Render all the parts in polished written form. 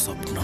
स्वप्न।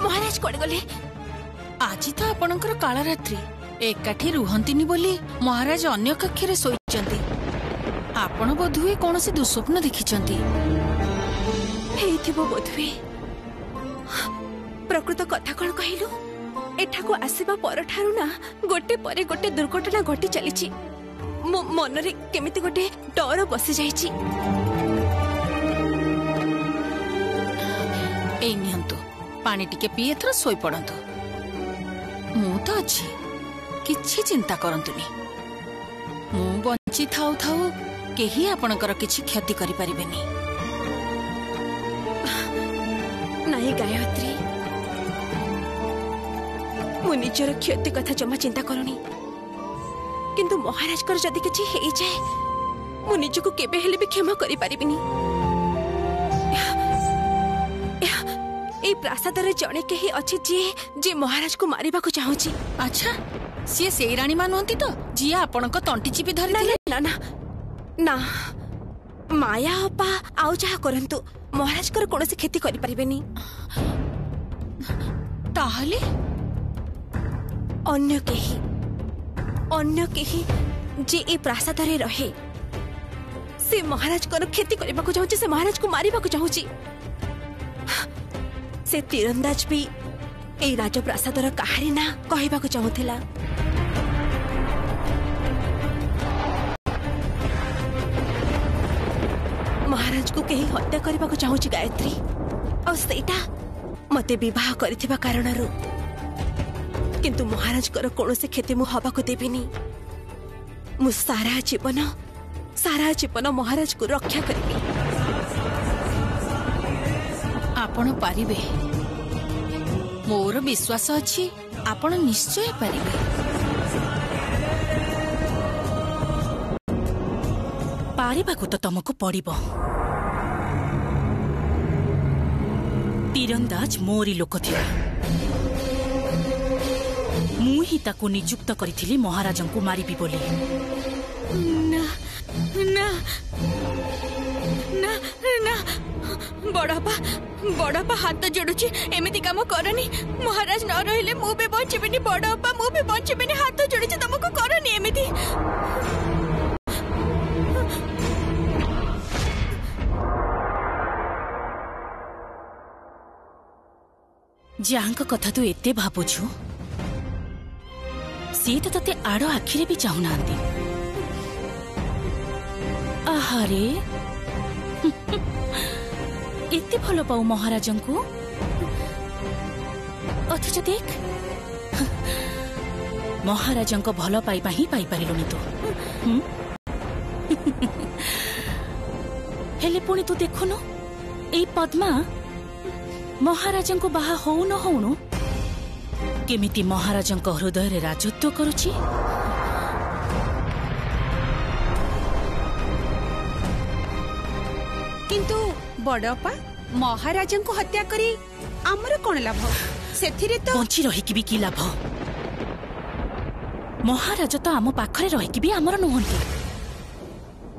महाराज कड़े गले आज तो आपणकर काला रात्रि एकाठी रुहंतिनी बोली महाराज अन्य कक्षरे शोइचंती। आपण बोधुए कौन से दुस्वप्न देखिचंती हेथिबो बोधुए। प्रकृत कथा कौन कहलु एठाको आसीबा परठारु ना गोटे परे गोटे दुर्घटना घटी चलीची। मो मनरे केमिति गोटे डर बसी जाईची। ए नियंतु पानी टिके पिए थर सोई पड़ंतु। मु तो अच्छी किछि चिंता करंतुनी। मु बंची थाउ थाउ केही आपणकर किछि क्षति करि परिबेनी। नहीं गायत्री मु निजर क्षति कथा जमा चिंता करूनी किंतु महाराज कर जदि किछि हेई जाए मु निजको केबे हेले भी क्षमा करि परिबिनी। ए प्रासाद रे जणे केही अछि जे महाराज को मारिबा को चाहूची। अच्छा सी से रानी मानवंती तो जी आपणक तंटी चिपी धरि ना ना ना ना माया अपा आउ जहा करंतु महाराज कर कोनोसी खेती करि परिबेनी। ताहले अन्य केही जे ए प्रासाद रे रहे से महाराज कर खेती करबा को चाहूची। से महाराज को मारिबा को चाहूची। से तीरंदाज भी ए राजप्रासाद र कहारी ना कहबा को चाहूथिला। महाराज को कहीं हत्या करबा को चाहूची गायत्री। और सेटा मते विवाह करिथिबा कारणरु किंतु महाराज कर कोनोसे खेती मु हबा को देबिनी। मु सारा जीवन महाराज को रक्षा करबी। आपण पारिबे मोर विश्वास अछि आपण निश्चय पारिबे। पारिबा को तो तुमको पड़िबो। तीरंदाज मोरी लोक थिला। मु ही ताको नियुक्त करिथिली महाराजन को मारिबी बोली। ना ना ना ना बड़ापा हाथ जोड़ुची एमिति काम करनी। महाराज न रहिले मु भी बंचिबिनी। बड़ापा मु भी बंचिबिनी। हाथ जोड़ुची तुमको करनी एमिति। जांक कथा तू एते भाबुछु सी तो तते आड़ आखिरे भी चाहुनांती। आहारे एते भलो पाऊ महाराजन को अथच देख महाराजन को भलो पाइबा ही पाई पारिलुनी तू। हेले पुणी तू देखुनु ए पद्मा महाराजन को बाहा होउ न होउनु केमिति महाराजन को हृदय रे राजत्व करुची। किंतु बड़पा महाराजन को हत्या करी आमर कोन लाभ? सेथिरे तो बंची रही की भी की लाभ? महाराज तो आम पाखरे रही की भी आमर नुहंती।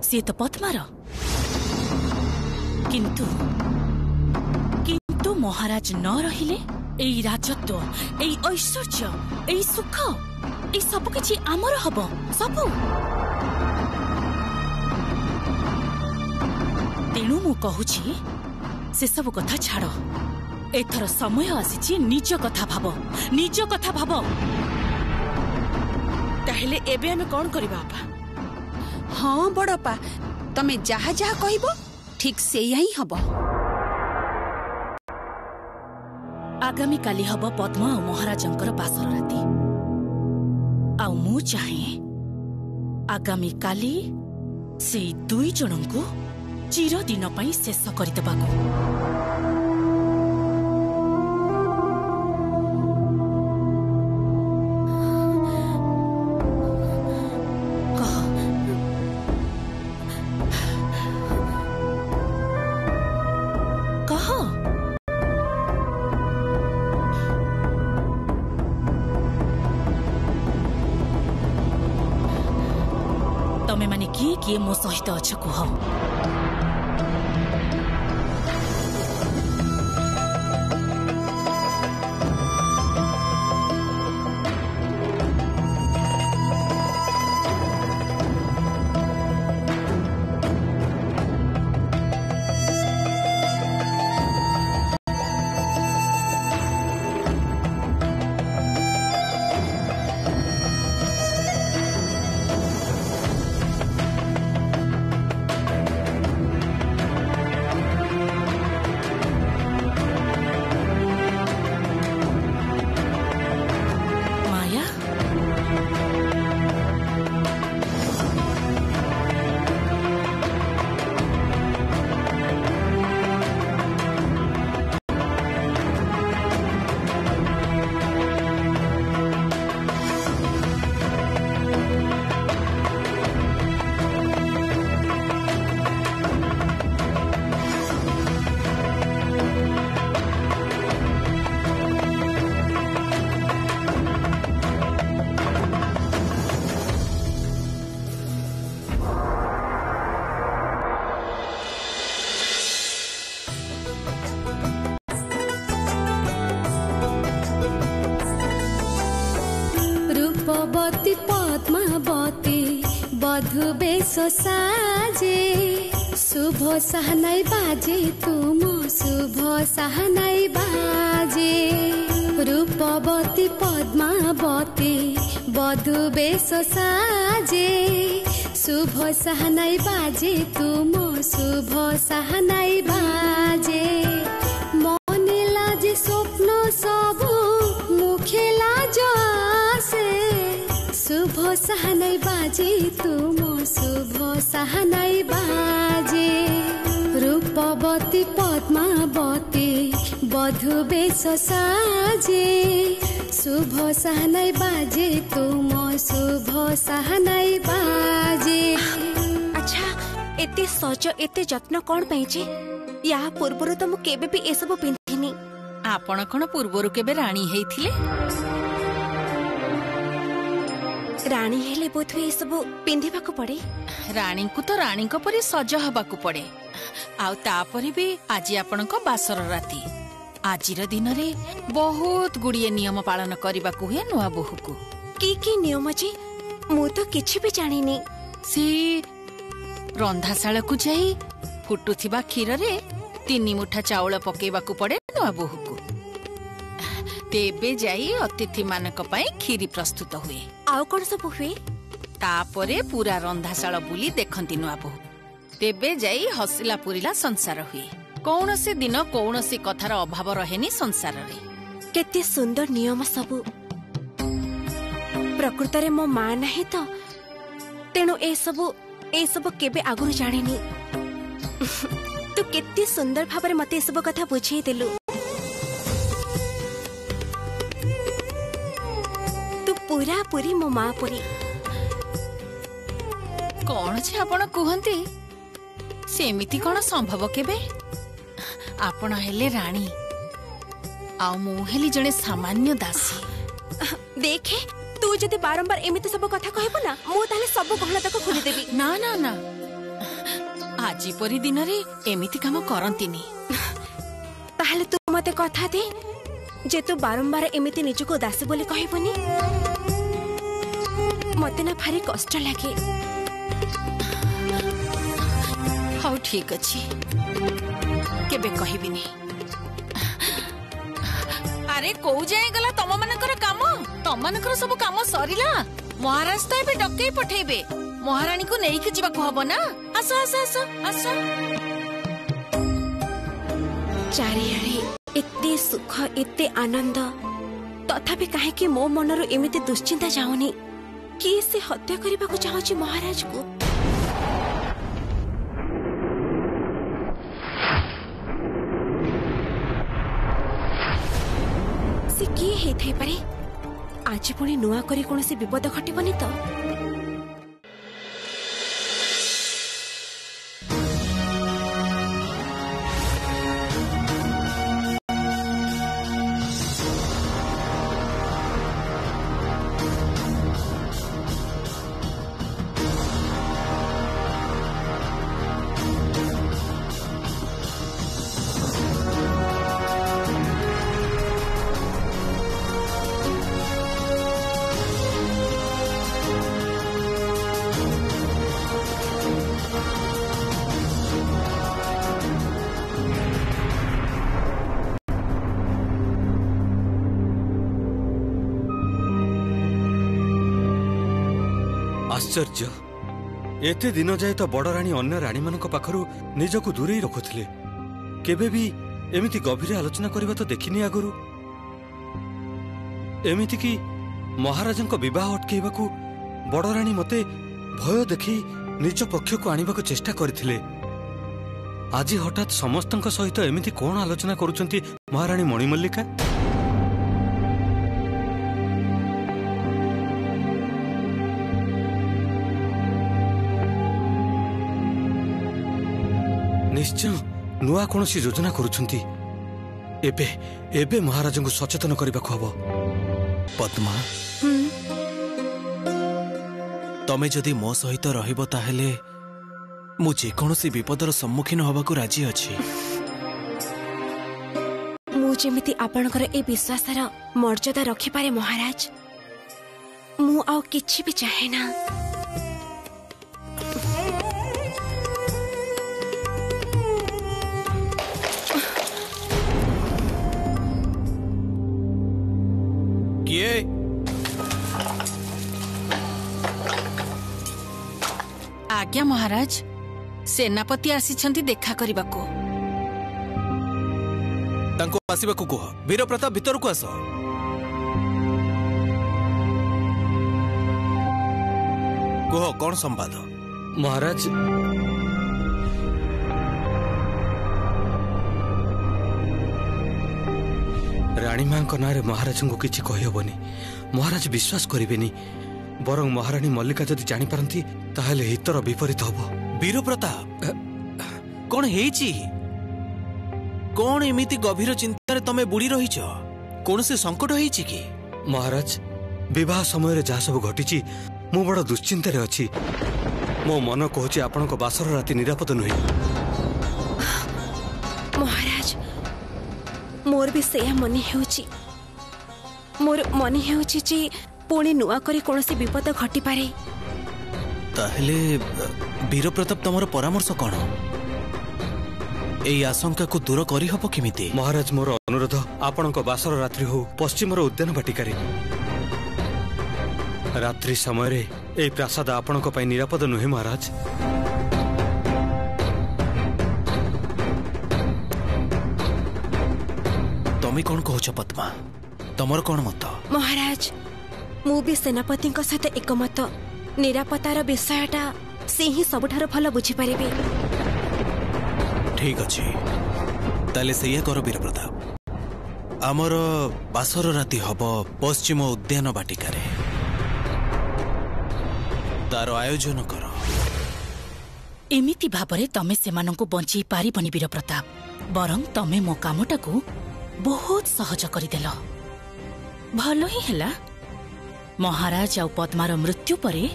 सी तो पद्मार किंतु महाराज न रहिले एई राजत्व एई ऐश्वर्य एई सुख एई सब किछि आमर हबो सबु। तेणु मु कहूछि से सब कथा छाड़। एथर समय आसीछि निज कथा भाब। ताहेले एबे हमें कोन करबा आपा? हां बड़पा तमे जहा जहा कहबो ठीक सेया ही हबो। आगामी काली हब पद्मा और महाराजंकर बासर राति। आउ मु चाहे आगामी काली से दुई जन को चिरदिन पई शेष करदेबाकू। तमे माने किए मो सहित अछ कुह। रूपवती पद्मावती बधु बेश साजे शुभ सहनाई बाजे तुम शुभ सहनाई बाजे। रूपवती पद्मावती बधु बेश साजे शुभ सहनाई बाजे तुम शुभ सहनाई बाजे। मने लाजे स्वप्न सब मुखे लाज आसे शुभ सहनाई बाजे तुम शुभ सहनाई बाजे। रूपवती पद्मावती बधु बेश साजे शुभ सहनाई बाजे तुम शुभ सहनाई बाजे। अच्छा एते सज एते जत्न कौन पाइछे? या पूर्वरु तो मु केबे भी ए सब पिंधिनी। आपण कोन पूर्वरु केबे राणी हेइथिले? राणी हेले बोधवे ए सब पिंधिबाकू पड़े। राणी को तो राणी को परी सज हबाकू पड़े। आउ तापरे भी आज आपणको बासर राती आजिर दिन रे बहुत गुड़िए नियम पालन करबाकू हुए नुआ बोहू को। की नियम जी? मु तो किछि भी जानिनी। सी रंधाशाला को जाई फुटुथिबा क्षीर रे 3 मुठा चाउल पकेबाकू पड़े नुआ बोहू को। तेबे जाई अतिथि मानक पई खीरी प्रस्तुत हुए। आउ कोन सब हुए? तापरे पूरा रंधाशाला बुली देखंती नुआ बोहू। तेबे जाई हसिला पुरिला संसार हुए। कौन से दिन कौन से कथार अभाव रहेनी संसार रे। केते सुंदर नियम सबु। प्रकृत रे मो मां नाही तो तेणु ए सब केबे आगुरु जानिनी। तू केते सुंदर भाबरे मते ए सब कथा बुझेई देलु। तू पूरा पूरी मो मां पुरी। कौन छे आपण कहंती सेमिति कोन संभव केबे? आपण हेले राणी आ मु हेली जने सामान्य दासी। देखे तू जदि बारंबार एमिति सब कथा कहबो ना मु ताले सब गहना तक खोली देबी। ना ना ना आजी परी दिन रे एमिति काम करंतीनी। ताहले तू मते कथा दे जे तू बारंबार एमिति निजको दासी बोली कहबोनी। मते ना भारी कष्ट लागे। हाउ ठीक अछि केबे कहबिनी। अरे को जाय गला तम मानकर काम? तम मानकर सब काम सरिला। महाराज तो एबे डकई पठेबे। महारानी को नेई के जीवा को हबो ना। आस आस आस आस। चारियारे एते सुख एते आनंद तथापि काहे कि मो मनरु एमिति दुश्चिंता जाउनी। किए से हत्या करने को चाहूँ महाराज को? से किए हेथाई पारे? आज पुणी नुआ करी कौन से विपद घटबनी तो? आश्चर्य एते दिन जाए तो बड़ राणी अन्य राणी मानक पाखरु निजको दूरे रखुथिले केबे भी एमिति गभीर आलोचना करबा तो देखिनी आगरु एमिति कि महाराजंक विवाह अटकेबाकू बड़ राणी मते भय देखि निज पक्ष को आनिबा को चेष्टा करथिले आज हठात समस्तंक सहित एमिति कोन आलोचना करूचंती महारानी मणिमल्लिका निश्चय नुआ कौन सी योजना करुछंती एबे एबे महाराज को सचेतन करने को हबो। पद्मा तमे जदि मो सहित रहिबो ताहेले मु जे कोनोसी विपदर सम्मुखीन होबा को राजी अछि। मु जेमिति आपणकर ए विश्वासर मर्यादा रखि पारे महाराज मु आउ किछि भी चाहे ना। आज्ञा महाराज सेनापति आसीछंती देखा करबा को तांको आसीबा को कह वीर प्रताप भीतर को आस कह कौन संवाद। महाराज राणी मां को नारे महाराज को किछि कहि होबनी महाराज विश्वास करिवेनी बरं महारानी मल्लिका जदि जानी पारंती ताहेले हितर विपरीत हबो। वीर प्रताप कौन हेची कौन एमिति गभीर चिंतार तमे बुड़ी रहिछ कौन से संकट हेची कि? महाराज विवाह समय रे जा सब घटिची मु बड़ दुश्चिंतारे अछि मो मन कहूची आपनको बासर राति निरापद नुहे। महाराज मोर भी सेया मने हेउची मोर मने हेउची जे पुणी नुआ करी कौन से विपद घटी पारे। ताहेले वीर प्रताप तमर परामर्श कौन एई आशंका को दूर करी हबो किमिति? महाराज मोर अनुरोध आपनको बासर रात्रि हो पश्चिमर उद्यान बाटिकारे रात्रि समय रे एई प्रासाद आपनको पई निरापद नुहे महाराज। तमे कौन कहछ पद्मा तमर कौन मत? महाराज मु भी सेनापति सहित एकमत निरापत्तार विषयटा से ही सबुठार भल बुझी पारिबे। ठीक अछि ताले सेया कर वीर प्रताप आमर बासर राति हब पश्चिम उद्यान बाटिकारे तार आयोजन कर। एमिति भाबरे तमे सेमानंकु बंची पारिबनी वीर प्रताप बरं तमे मो कामटाकू बहुत सहज करिदेल भलो ही हैला। महाराज आ पद्मार मृत्यु परे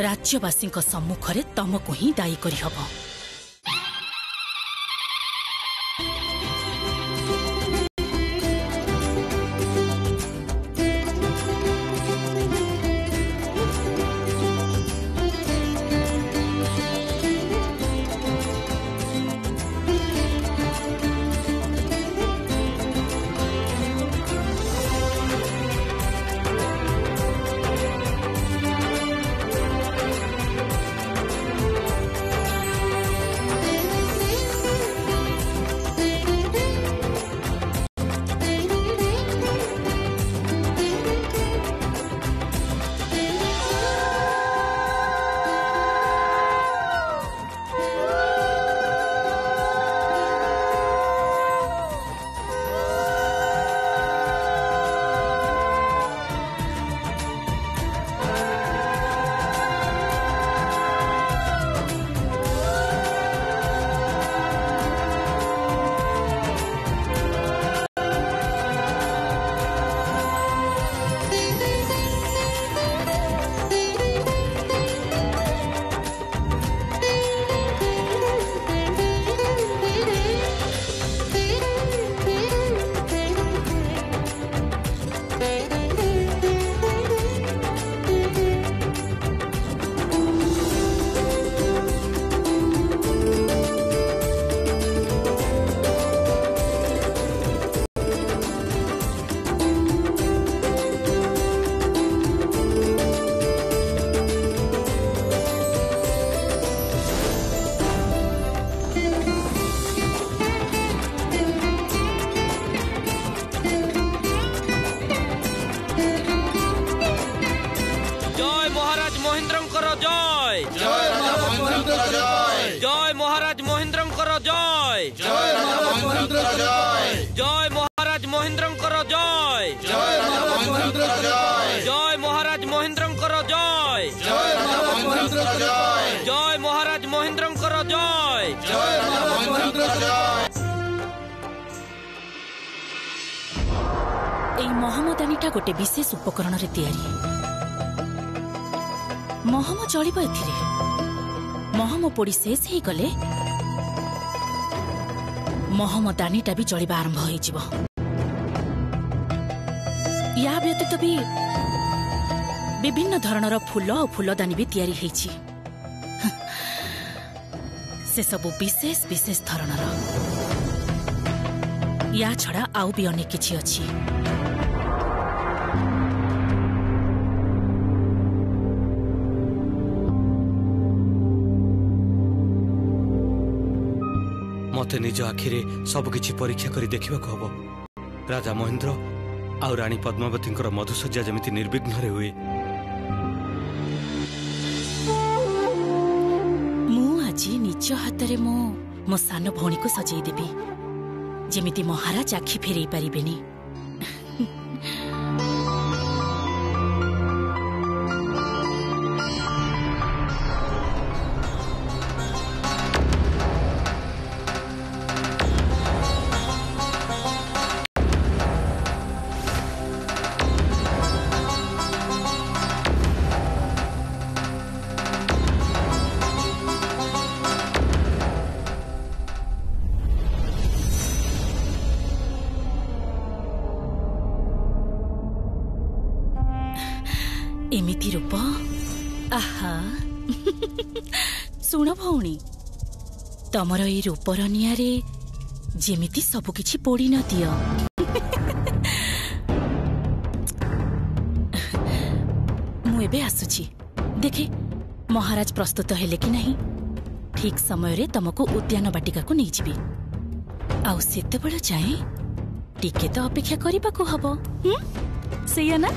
राज्यवासी सम्मुखरे तमको ही दायी करी हबो। जय महाराज महेंद्रंकर जय जय महाराज महेंद्रंकर जय जय महाराज महेंद्रंकर जय जय महाराज महेंद्रंकर जय এই মহমଦାନୀଟା ଗୋଟେ ବିଶେଷ ଉପକରଣରେ ତିଆରି। ମହମ ଜଳିବ ଏଥିରେ। ମହମ ପୋଡ଼ି ଶେଷ ହେଇଗଲେ ମହମଦାନୀଟା ବି ଜଳିବା ଆରମ୍ଭ ହେଇଯିବ। ୟା ବ୍ୟତୀତ ବି ବିଭିନ୍ନ ଧରଣର ଫୁଲ ଆଉ ଫୁଲଦାନୀ ବି ତିଆରି ହେଇଛି। ସେସବୁ ବିଶେଷ ବିଶେଷ ଧରଣର। ୟା ଛଡ଼ା ଆଉ ବି ଅନେକ କିଛି ଅଛି। मते निज आखिरे सबकिछि परीक्षा करी देखिबाक हबो। राजा महेंद्र आउ रानी पद्मावतींकर मधुसज्जा जमिति निर्विघ्न रे हुए। मु आज निज हातरे मो सान भौणी को सजाई देबी जेमिति महाराज आखि फेरई पारिबेनी। एमिति रूप आहा सुन भौणी तमर ए रूपर नियारे जेमिति सबु किछि पोड़ी न दियो। मु एबे आसुछि देखे महाराज प्रस्तुत हेले कि नहीं। ठीक समय रे तमको उद्यान बाटिका को नहीं जिबी। आउ सेते बेला जाए टिके तो अपेक्षा करिबा को हबो। सेया ना